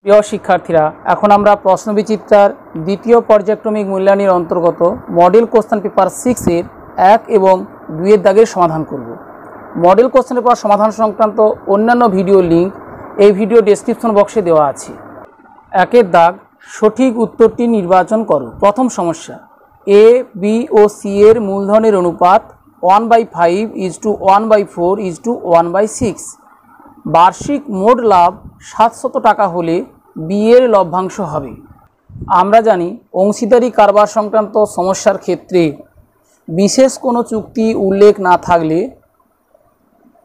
প্রিয় শিক্ষার্থীরা, এখন আমরা প্রশ্নবিচিত্রার দ্বিতীয় পর্যায়ক্রমিক মূল্যায়নের অন্তর্গত মডেল কোশ্চেন পেপার 6 এর 1 এবং 2 এর দাগের সমাধান করব। মডেল কোশ্চেন পেপার সমাধান সংক্রান্ত অন্যান্য ভিডিও লিঙ্ক এই ভিডিও ডেসক্রিপশন বক্সে দেওয়া আছে। 1 এর দাগ, সঠিক উত্তরটি নির্বাচন করো। প্রথম সমস্যা, এ বি ও সি এর মূলধনের অনুপাত 1/5:1/4:1/6। বার্ষিক মোট লাভ 700 টাকা হলে বি এর লভ্যাংশ হবে। আমরা জানি অংশীদারি কারবার সংক্রান্ত সমস্যার ক্ষেত্রে বিশেষ কোনো চুক্তি উল্লেখ না থাকলে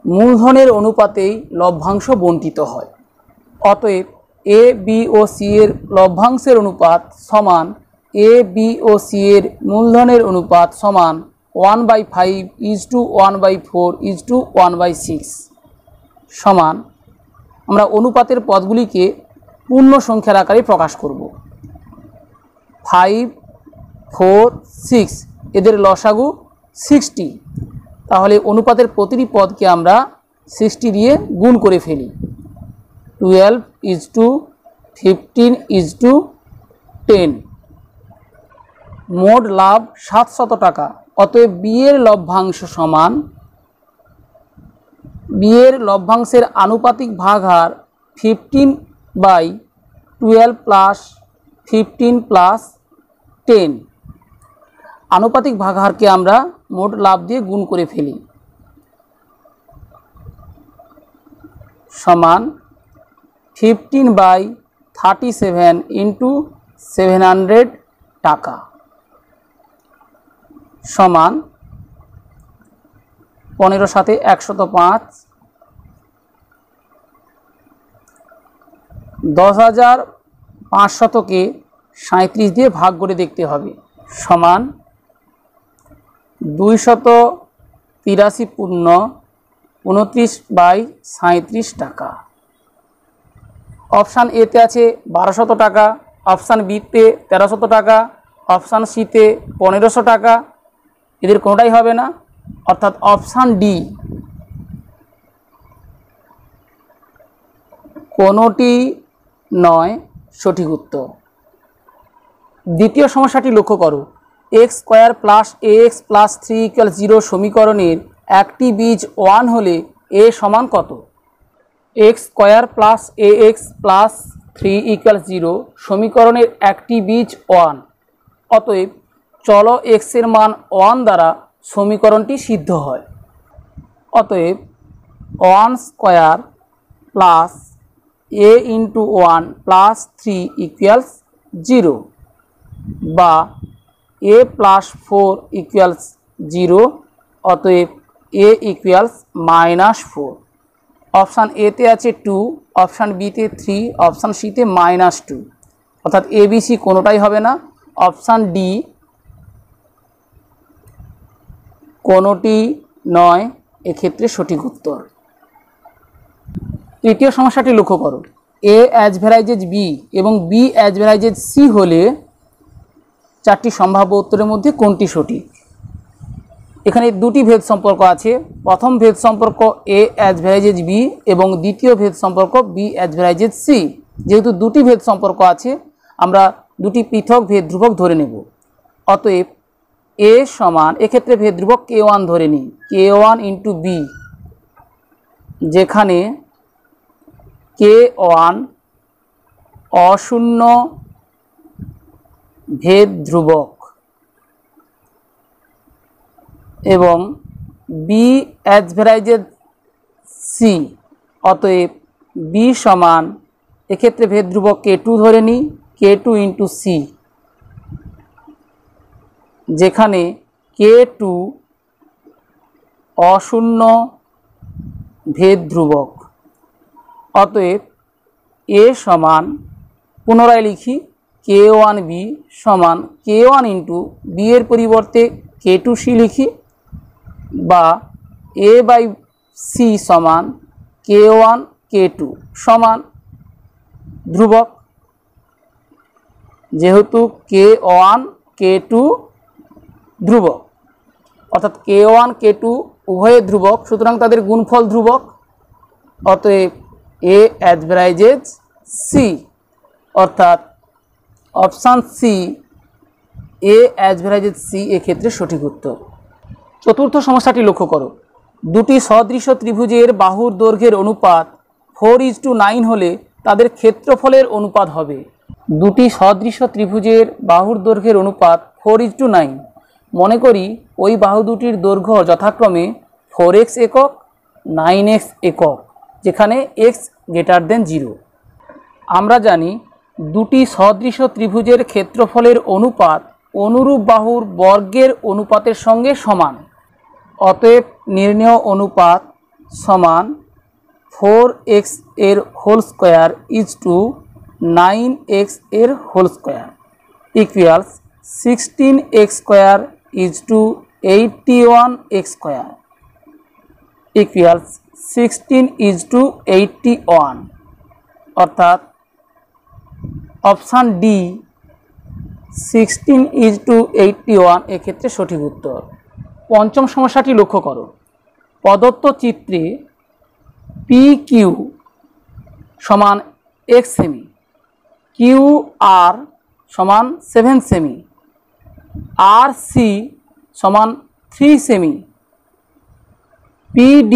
মূলধনের অনুপাতেই লভ্যাংশ বণ্টিত হয়। অতএব এ বি ও সি এর লভ্যাংশের অনুপাত সমান এ বি ও সি এর মূলধনের অনুপাত সমান 1/5:1/4:1/6 সমান, আমরা অনুপাতের পদগুলিকে পূর্ণ সংখ্যার আকারে প্রকাশ করব। 5, 4, 6 এদের লসাগু 60, তাহলে অনুপাতের প্রতিটি পদকে আমরা 60 দিয়ে গুণ করে ফেলি। 12:15:10। মোট লাভ 700 টাকা, অতএব বি এর লভ্যাংশ সমান বি এর লভ্যাংশের আনুপাতিক ভাগহার 15/12 + 15 + 10। আনুপাতিক ভাগহারকে আমরা মোট লাভ দিয়ে গুণ করে ফেলি, সমান 15/37 × 700 টাকা সমান 15 সাথে 105, 10,500কে 37 দিয়ে ভাগ করে দেখতে হবে, সমান 283.29/37 টাকা। অপশান এতে আছে 1200 টাকা, অপশান বিতে 1300 টাকা, অপশান সিতে 1500 টাকা। এদের কোনোটাই হবে না, অর্থাৎ অপশান ডি কোনোটি নয় সঠিক উত্তর। দ্বিতীয় সমস্যাটি লক্ষ্য করো, x² + ax + 3 = 0 সমীকরণের একটি বীজ 1 হলে a সমান কত? x² + ax + 3 = 0 সমীকরণের একটি বীজ 1, অতএব চলো x এর মান 1 দ্বারা সমীকরণটি সিদ্ধ হয়। অতএব 1² + a × 1 + 3 = 0 বা a + 4 = 0, অতএব a = -4। অপশান এতে আছে 2, অপশান বিতে 3, অপশান সিতে -2, অর্থাৎ এ বি সি কোনোটাই হবে না, অপশান ডি কোনোটি নয় এক্ষেত্রে সঠিক উত্তর। তৃতীয় সমস্যাটি লক্ষ্য করো, এ অ্যাভারেজেজ বি এবং বি অ্যাভারেজেজ সি হলে 4টি সম্ভাব্য উত্তরের মধ্যে কোনটি সঠিক? এখানে দুটি ভেদ সম্পর্ক আছে। প্রথম ভেদ সম্পর্ক এ অ্যাভারেজেজ বি এবং দ্বিতীয় ভেদ সম্পর্ক বি অ্যাভারেজেজ সি। যেহেতু দুটি ভেদ সম্পর্ক আছে, আমরা দুটি পৃথক ভেদ ধ্রুবক ধরে নেব। অতএব এ সমান, এক্ষেত্রে ভেদ ধ্রুবক k1 ধরে নিই, k1 × b, যেখানে k1 অশূন্য ভেদ ধ্রুবক এবং বি অ্যাভারেজেজ সি, অতএব বি সমান, এক্ষেত্রে ভেদ ধ্রুবক k2 ধরে নিই, k2 × c, যেখানে k2 অশূন্য ভেদ ধ্রুবক। অতএব এ সমান, পুনরায় লিখি, k1b সমান k1 × b এর পরিবর্তে k2c লিখি, বা a/c সমান k1 k2 সমান ধ্রুবক, যেহেতু k1 k2 ধ্রুবক, অর্থাৎ k1 k2 উভয়ে ধ্রুবক, সুতরাং তাদের গুণফল ধ্রুবক। অতএব এ অ্যাভারেজেজ সি অর্থাৎ option C A as varies C এক্ষেত্রে সঠিক উত্তর। চতুর্থ সমস্যাটি লক্ষ্য করো, দুটি সদৃশ ত্রিভুজের বাহুর দৈর্ঘ্যের অনুপাত 4:9 হলে তাদের ক্ষেত্রফলের অনুপাত হবে। দুটি সদৃশ ত্রিভুজের বাহুর দৈর্ঘ্যের অনুপাত 4:9। মনে করি ওই বাহু দুটির দৈর্ঘ্য যথাক্রমে 4x একক 9x একক, যেখানে x > 0। আমরা জানি দুটি সদৃশ ত্রিভুজের ক্ষেত্রফলের অনুপাত অনুরূপ বাহুর বর্গের অনুপাতের সঙ্গে সমান। অতএব নির্ণেয় অনুপাত সমান 4x এর হোল স্কোয়ার = 9x এর whole square equals 16x square = 81x square equals 16:81, অর্থাৎ অপশান ডি 16:81 এক্ষেত্রে সঠিক উত্তর। পঞ্চম সমস্যাটি লক্ষ্য করো, প্রদত্ত চিত্রে PQ সমান x সেমি, QR সমান 7 সেমি, RC সমান 3 সেমি, PD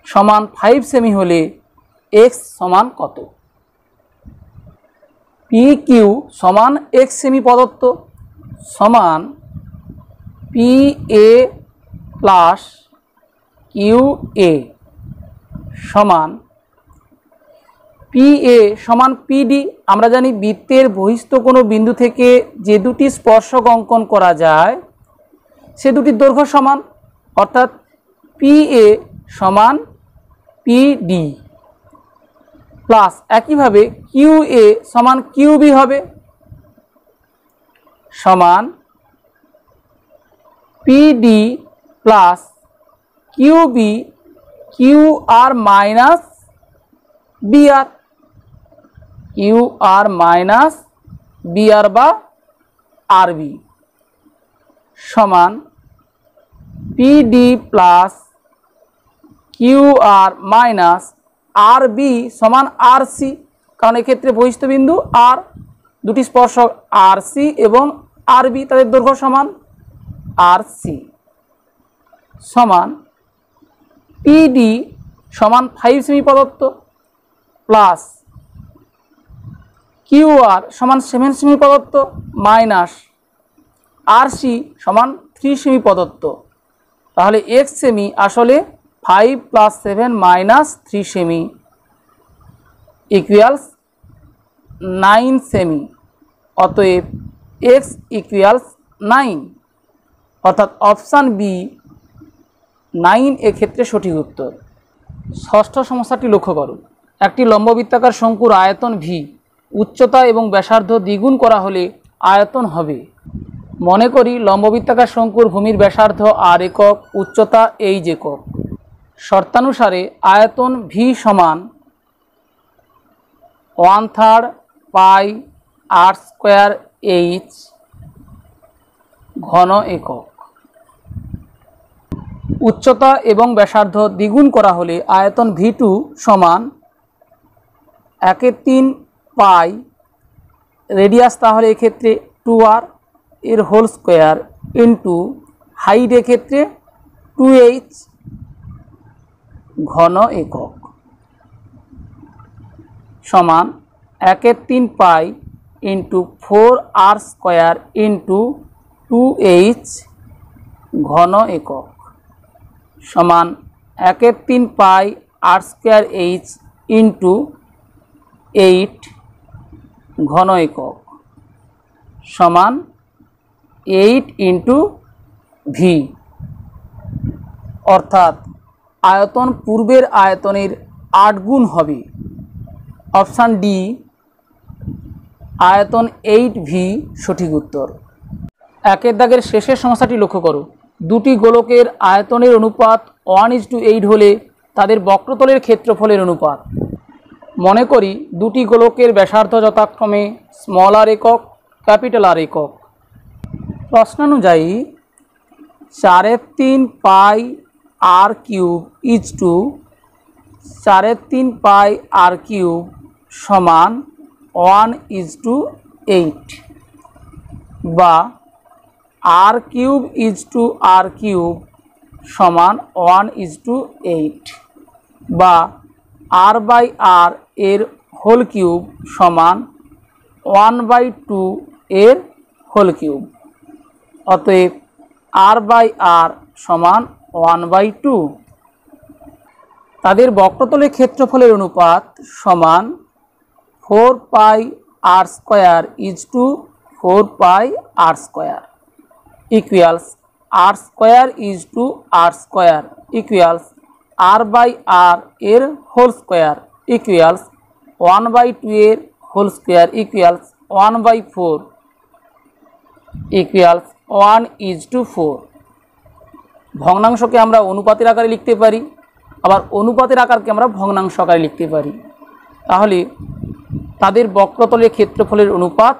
সমান 5 সেমি হলে x সমান কত? PQ সমান x সেমি প্রদত্ত সমান PA প্লাস QA সমান PA সমান PD। আমরা জানি বৃত্তের বহিস্থ কোনো বিন্দু থেকে যে দুটি স্পর্শক অঙ্কন করা যায় সে দুটির দৈর্ঘ্য সমান, অর্থাৎ PA সমান PD প্লাস একইভাবে QA সমান QB হবে সমান PD plus QB QR minus BR, QR minus BR বা RB সমান PD plus QR minus RB সমান RC, কারণ এক্ষেত্রে বহিস্থ বিন্দু আর দুটি স্পর্শক RC এবং RB তাদের দৈর্ঘ্য সমান RC সমান PD সমান 5 সেমি প্রদত্ত প্লাস QR সমান 7 সেমি প্রদত্ত মাইনাস RC সমান 3 সেমি প্রদত্ত। তাহলে x সেমি আসলে 5 + 7 - 3 সেমি ইকুয়ালস 9 সেমি। অতএব x ইকুয়ালস 9, অর্থাৎ অপশান বি 9 এক্ষেত্রে সঠিক উত্তর। ষষ্ঠ সমস্যাটি লক্ষ্য করো, একটি লম্ববৃত্তাকার শঙ্কুর আয়তন ভি, উচ্চতা এবং ব্যাসার্ধ দ্বিগুণ করা হলে আয়তন হবে। মনে করি লম্ববৃত্তাকার শঙ্কুর ভূমির ব্যাসার্ধ r একক, উচ্চতা h একক। শর্তানুসারে আয়তন ভি সমান 1/3 পাই r² h ঘন একক। উচ্চতা এবং ব্যাসার্ধ দ্বিগুণ করা হলে আয়তন V2 সমান 1/3 পাই, রেডিয়াস তাহলে এক্ষেত্রে 2r এর হোল স্কোয়ার ইন্টু হাইট এক্ষেত্রে 2h ঘন একক সমান 1/3 pi into 4r² into 2h ঘন একক সমান 1/3 পাই r² h ইন্টু 8 ঘন একক সমান 8 ইন্টু ভি। অর্থাৎ আয়তন পূর্বের আয়তনের 8 গুণ হবে। অপশান ডি আয়তন 8v সঠিক উত্তর। একের দাগের শেষের সমস্যাটি লক্ষ্য করো, দুটি গোলকের আয়তনের অনুপাত 1:8 হলে তাদের বক্রতলের ক্ষেত্রফলের অনুপাত। মনে করি দুটি গোলকের ব্যাসার্ধ যথাক্রমে r একক, R একক। প্রশ্নানুযায়ী 4/3 পাই r³ = 4/3 পাই r³ সমান 1:8 বা r³ সমান 1:8 বা r/r এর হোল কিউব সমান 1/2 এর হোল কিউব। অতএব r/r সমান 1/2। তাদের বক্রতলের ক্ষেত্রফলের অনুপাত সমান 4πr² 4πr² r² equals r/r এর হোল স্কোয়ার ইকুয়ালস 1/2 এর হোল স্কোয়ার ইকুয়ালস 1/4 ইকুয়ালস 1:4। ভগ্নাংশকে আমরা অনুপাতের আকারে লিখতে পারি, আবার অনুপাতের আকারকে আমরা ভগ্নাংশ আকারে লিখতে পারি। তাহলে তাদের বক্রতলের ক্ষেত্রফলের অনুপাত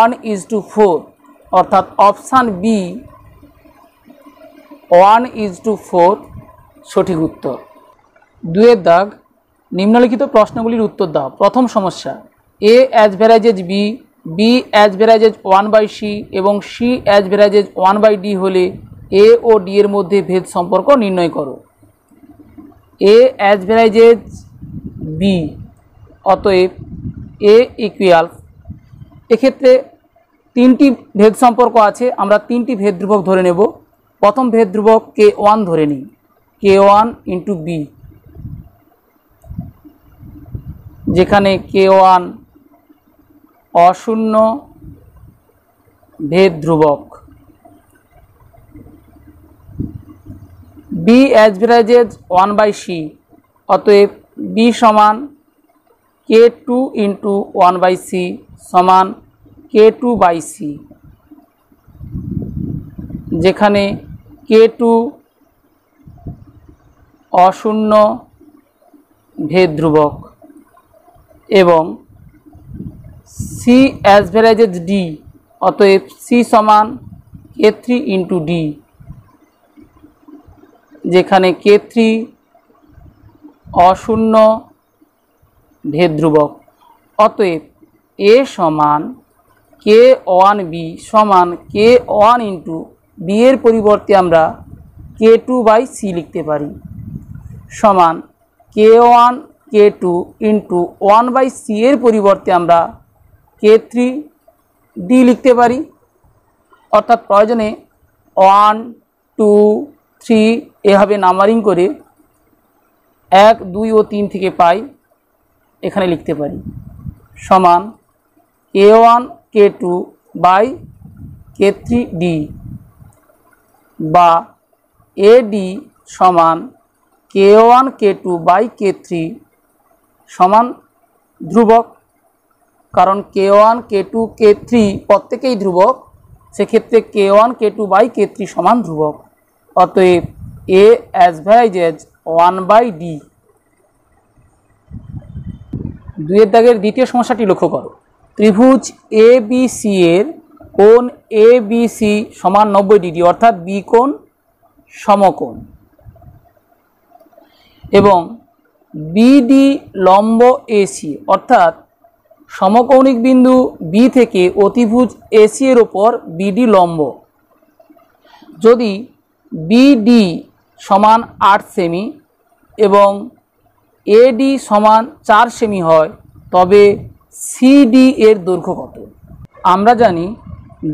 1:4, অর্থাৎ অপশান বি 1:4 সঠিক উত্তর। 2 দাগ, নিম্নলিখিত প্রশ্নগুলির উত্তর দাও। প্রথম সমস্যা, A as varies B, B as varies 1/c এবং সি অ্যাজ ভ্যারাইজেজ 1/d হলে এ ও ডি এর মধ্যে ভেদ সম্পর্ক নির্ণয় করো। এ অ্যাজ ভ্যারাইজেজ বি, অতএব এ ইকুয়ালস, এক্ষেত্রে 3টি ভেদ সম্পর্ক আছে, আমরা 3টি ভেদ ধ্রুবক ধরে নেব। প্রথম ভেদ ধ্রুবক k1 ধরে নিই, k1 ইন্টু বি, যেখানে k1 অশূন্য ভেদ ধ্রুবক। বি অ্যাজ ভ্যারাইজেজ 1/c, অতএব বি সমান k2 ইন্টু 1/c সমান k2/c, যেখানে k2 অশূন্য ভেদ ধ্রুবক এবং সি অ্যাজ ভ্যারাইজেজ ডি, অতএব সি সমান k3 ইন্টু ডি, যেখানে k3 অশূন্য ভেদ ধ্রুবক। অতএব এ সমান k1b সমান k1 ইন্টু বি এর পরিবর্তে আমরা k2/c লিখতে পারি, সমান k1 k2 ইন্টু 1/c এর পরিবর্তে আমরা k3d লিখতে পারি। অর্থাৎ প্রয়োজনে 1 2 3 এভাবে নাম্বারিং করে 1 2 ও 3 থেকে পাই এখানে লিখতে পারি, সমান k1 k2 বাই k3d বা ad সমান k1 k2 বাই k3 সমান ধ্রুবক, কারণ k1 k2 k3 প্রত্যেকেই ধ্রুবক, সেক্ষেত্রে k1 k2 বাই k3 সমান ধ্রুবক। অতএব এ অ্যাজ ভ্যারাইজেজ 1/d। 2 দাগের দ্বিতীয় সমস্যাটি লক্ষ্য করো। ত্রিভুজ এ বি সি এর কোণ এ বি সি সমান 90 ডিগ্রি, অর্থাৎ বি কোণ সমকোণ, এবং বিডি লম্ব এসি, অর্থাৎ সমকৌণিক বিন্দু বি থেকে অতিভুজ এসি এর ওপর বিডি লম্ব। যদি বিডি সমান 8 সেমি এবং এডি সমান 4 সেমি হয়, তবে সিডি এর দৈর্ঘ্য কত? আমরা জানি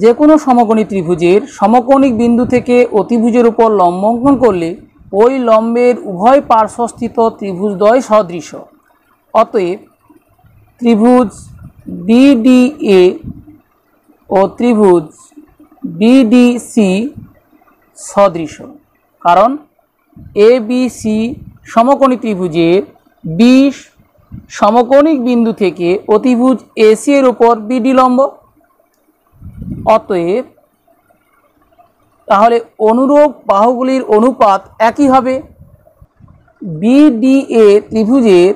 যে কোনো সমকোণী ত্রিভুজের সমকৌণিক বিন্দু থেকে অতিভুজের উপর লম্ব অঙ্কন করলে ওই লম্বের উভয় পার্শ্বস্থিত ত্রিভুজদ্বয় সদৃশ। অতএব ত্রিভুজ বিডিএ ও ত্রিভুজ বিডিসি সদৃশ, কারণ এ বি সি সমকোণী ত্রিভুজের বি সমকৌণিক বিন্দু থেকে অতিভুজ এসি এর উপর বিডি লম্ব। অতএব তাহলে অনুরূপ বাহুগুলির অনুপাত একই হবে। বিডিএ ত্রিভুজের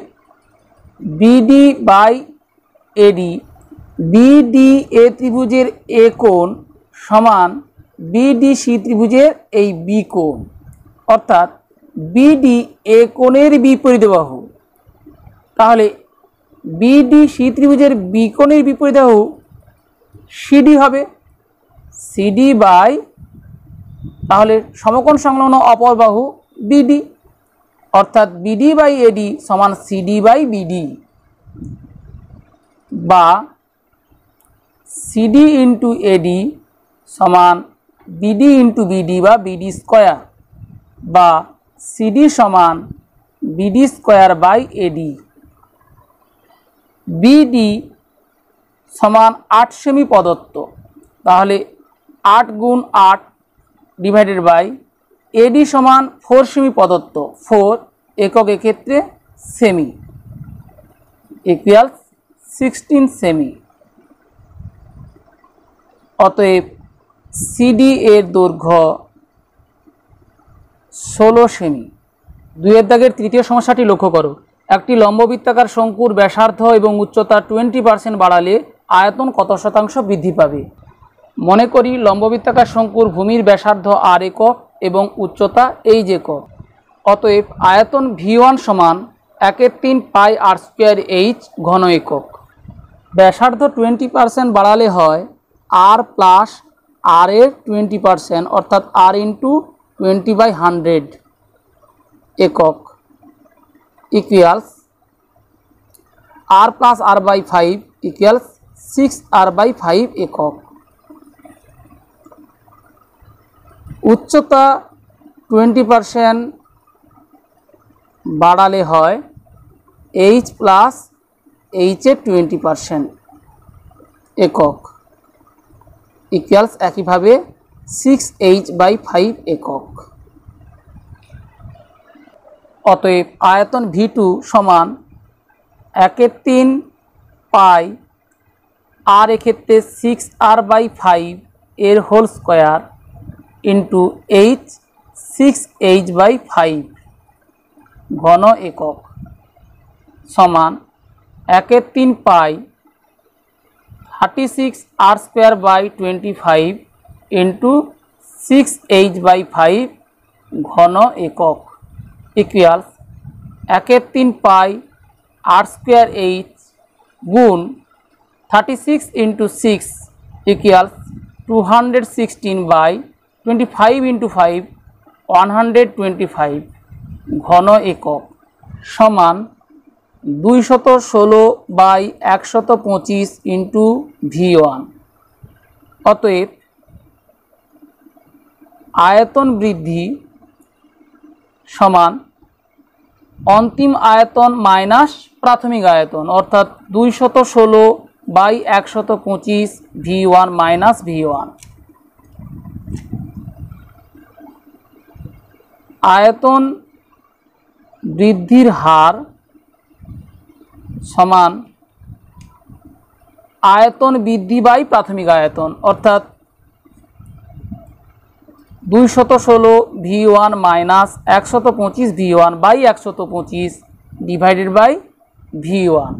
বিডি বাই এডি, বিডিএ ত্রিভুজের এ কোণ সমান বিডিসি ত্রিভুজের এই বি কোণ, অর্থাৎ বিডি এ কোণের বিপরীত বাহু। তাহলে বিডিসি ত্রিভুজের বিকোণের বিপরীত বাহু সিডি হবে সিডি বাই, তাহলে সমকোণ সংলগ্ন অপর বাহু বিডি, অর্থাৎ বিডি বাই এডি সমান সিডি বাই বিডি, বা সিডি ইন্টু এডি সমান বিডি ইন্টু বিডি বা বিডি স্কোয়ার, বা সিডি সমান BD square by AD. BD সমান 8 সেমি প্রদত্ত, তাহলে 8 গুণ 8 ডিভাইডেড বাই এডি সমান 4 সেমি প্রদত্ত, 4 একক এক্ষেত্রে সেমি, ইকুয়ালস 16 সেমি। অতএব সিডি এর দৈর্ঘ্য 16 সেমি। 2 দাগের তৃতীয় সমস্যাটি লক্ষ্য করো। একটি লম্ববৃত্তাকার শঙ্কুর ব্যাসার্ধ এবং উচ্চতা 20% বাড়ালে আয়তন কত শতাংশ বৃদ্ধি পাবে? মনে করি লম্ববৃত্তাকার শঙ্কুর ভূমির ব্যাসার্ধ আর একক এবং উচ্চতা এইচ একক। অতএব আয়তন V1 সমান 1/3 পাই আর স্কোয়ার এইচ ঘন একক। ব্যাসার্ধ 20% বাড়ালে হয় আর প্লাস আর এর 20%, অর্থাৎ আর ইন্টু 20/100 একক, equals R plus R by 5 equals 6r/5 একক। উচ্চতা 20% বাড়ালে হয় এইচ প্লাস এইচের 20% একক, ইকুয়ালস একইভাবে 6h/5 একক। অতএব আয়তন V2 সমান 1/3 পাই আর এক্ষেত্রে 6r/5 এর whole square into H 6h/5 ঘন একক সমান 1/3 পাই 36r²/25 ইন্টু 6h/5 ঘন একক, ইকুয়ালস 1/3 পাই r² গুণ 36 ইন্টু 6 ইকুয়ালস 216/25 ইন্টু 5 125 ঘন একক সমান 216/125 ইন্টু V1। অতএব আয়তন বৃদ্ধি সমান অন্তিম আয়তন মাইনাস প্রাথমিক আয়তন, অর্থাৎ 216/125 V1 মাইনাস V1। আয়তন বৃদ্ধির হার সমান আয়তন বৃদ্ধি বাই প্রাথমিক আয়তন, অর্থাৎ 216 V1 minus 125 V1 by 125 divided by V1।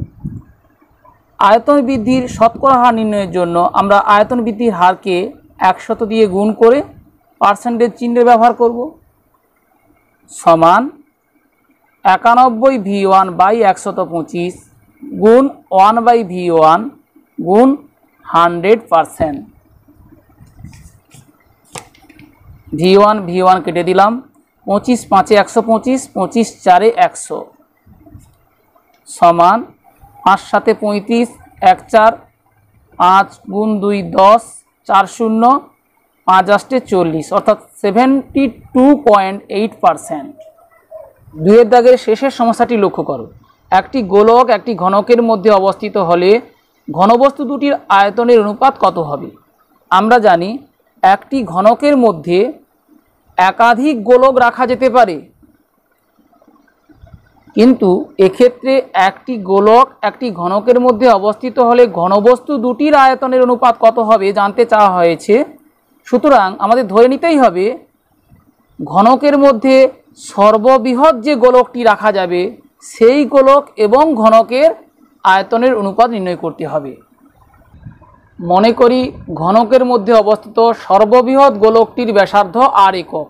আয়তন বৃদ্ধির শতকরা হার নির্ণয়ের জন্য আমরা আয়তন বৃদ্ধির হারকে 100 দিয়ে গুণ করে পার্সেন্টেজ চিহ্ন ব্যবহার করব, সমান 91 V1 বাই 125 গুণ 1/V1 গুণ 100%। V1 কেটে দিলাম, 25 5 125, 25 4 100 সমান 5 7 35, 1 4 5 গুণ 2 10, 4 0 5 8 40, অর্থাৎ 72.8%। 2 দাগের শেষের সমস্যাটি লক্ষ্য করো। একটি গোলক একটি ঘনকের মধ্যে অবস্থিত হলে ঘনবস্তু দুটির আয়তনের অনুপাত কত হবে? আমরা জানি একটি ঘনকের মধ্যে একাধিক গোলক রাখা যেতে পারে, কিন্তু এক্ষেত্রে একটি গোলক একটি ঘনকের মধ্যে অবস্থিত হলে ঘনবস্তু দুটির আয়তনের অনুপাত কত হবে জানতে চাওয়া হয়েছে। সুতরাং আমাদের ধরে নিতেই হবে ঘনকের মধ্যে সর্ববৃহৎ যে গোলকটি রাখা যাবে সেই গোলক এবং ঘনকের আয়তনের অনুপাত নির্ণয় করতে হবে। মনে করি ঘনকের মধ্যে অবস্থিত সর্ববৃহৎ গোলকটির ব্যাসার্ধ আর একক।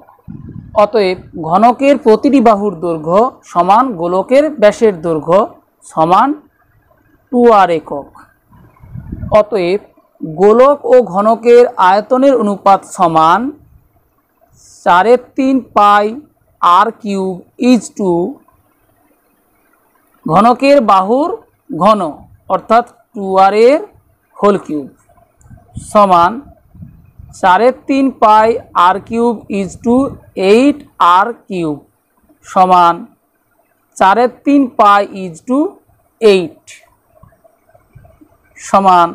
অতএব ঘনকের প্রতিটি বাহুর দৈর্ঘ্য সমান গোলকের ব্যাসের দৈর্ঘ্য সমান 2r একক। অতএব গোলক ও ঘনকের আয়তনের অনুপাত সমান 4/3 pi r cube is two ঘনকের বাহুর ঘন অর্থাৎ 2r এর হোল কিউব সমান 4/3 pi r cube is to 8r cube সমান 4/3 পাই ইজ টু 8 সমান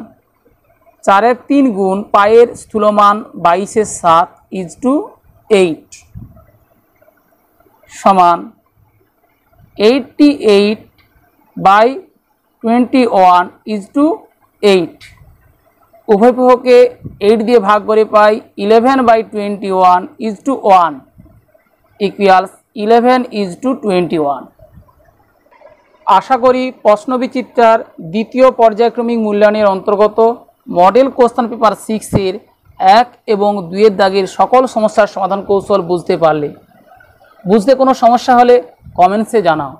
4/3 গুণ পায়ের স্থূলমান 22/7 ইজ টু 8 সমান 88/21 ইজ টু 8। উভয় পক্ষকে 8 দিয়ে ভাগ করে পাই 11/21 is to 1 equals 11 is to 21। আশা করি প্রশ্নবিচিত্রার দ্বিতীয় পর্যায়ক্রমিক মূল্যায়নের অন্তর্গত মডেল কোশ্চেন পেপার 6 এর 1 এবং 2 এর দাগের সকল সমস্যার সমাধান কৌশল বুঝতে পারলে। বুঝতে কোনো সমস্যা হলে কমেন্টসে জানাও।